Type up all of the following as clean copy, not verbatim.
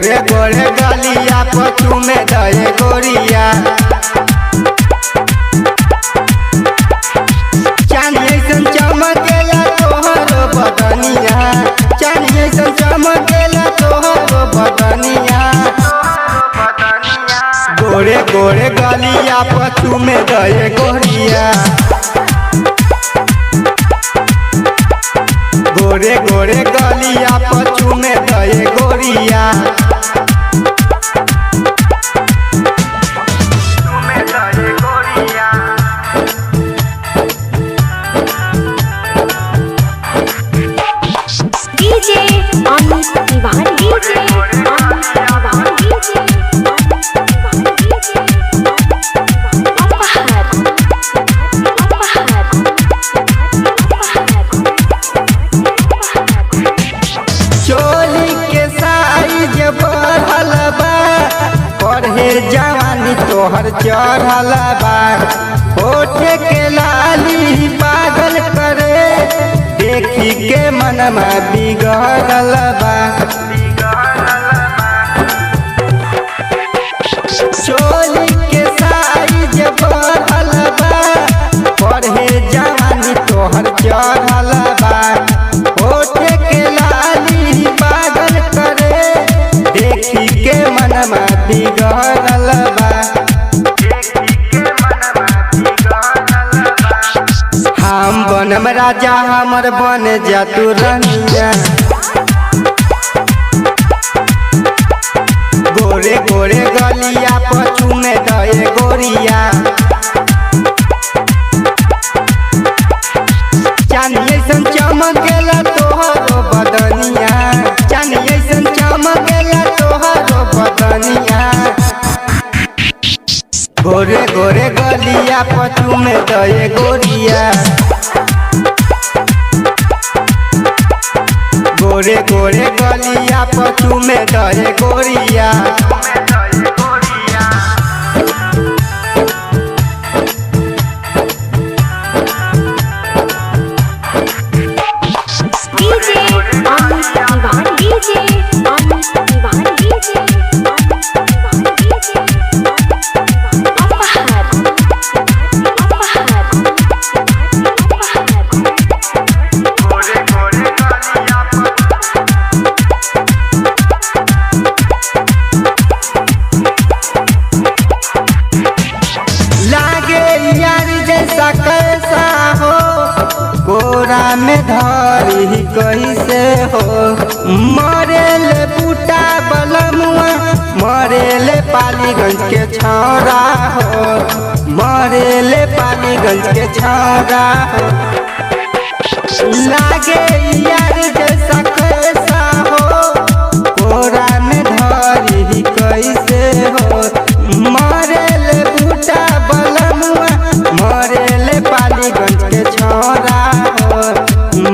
गोरे गोरे गलिया पचू में दए गोरिया चांद जैसन चमकेला तोहरो बदनिया चांद जैसन चमकेला तोहरो बदनिया गोरे गोरे गलिया पचू में दए गोरिया गोरे गोरे गलिया पचू में दए गोरिया DJ Amit Tiwari DJ Amit Tiwari DJ अपहर चोली के साइज बढ़ल बा पढ़े जवानी तोहर चढ़ल बा होठे के लाली पागल करे देखी के मनमा बिगड़ल बा चोली के साइज बढ़ल बा पढ़े जवानी तोहर चढ़ल बा होठे के लाली पागल करे देखी के मनमा बिगड़ल बा हम बनम राजा हमर बन जा तू रनिया गोरे गोरे गलिया पचू में दए गोरिया चांद जैसन चमकेला तोहरो बदनिया चांद जैसन चमकेला तोहरो बदनिया गोरे गोरे गलिया पचू में दए गोरिया गोरे गोरे गलिया पचू में दए गोरिया DJ Amit Tiwari DJ Amit Tiwari DJ अपहर लागे यार जैसा कैसा हो गोरा में धरी कैसे हो मरेले बूटा बलमुआ मरेले पालीगंज के छौरा हो मरेले पालीगंज के छौरा हो लागे यार जैसा कैसा हो गोरा में धरी कैसे हो मरेले बूटा बलमुआ मरेले पालीगंज के छौरा हो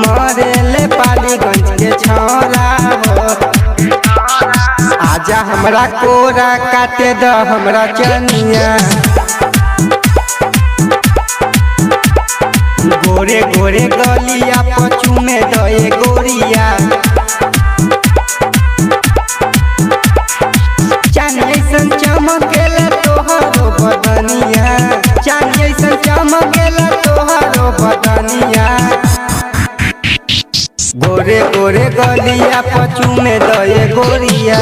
मरेले पालीगंज के छौरा हो आजा हमरा कोरा काटे द हमरा चनिया गोरे गोरे गलिया पचू में दए गोरिया चांद जैसन चमकेला तोहरो बदनिया चांद जैसन चमकेला तोहरो बदनिया गोरे गोरे गलिया पचू में दए गोरिया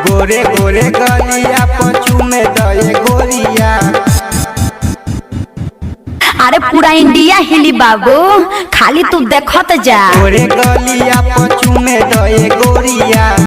गोरे गोरे गलिया पचू में दए गोरिया अरे पूरा इंडिया हिली बाबू खाली तू देखत जा गोरे गलिया पचू में दए गोरिया।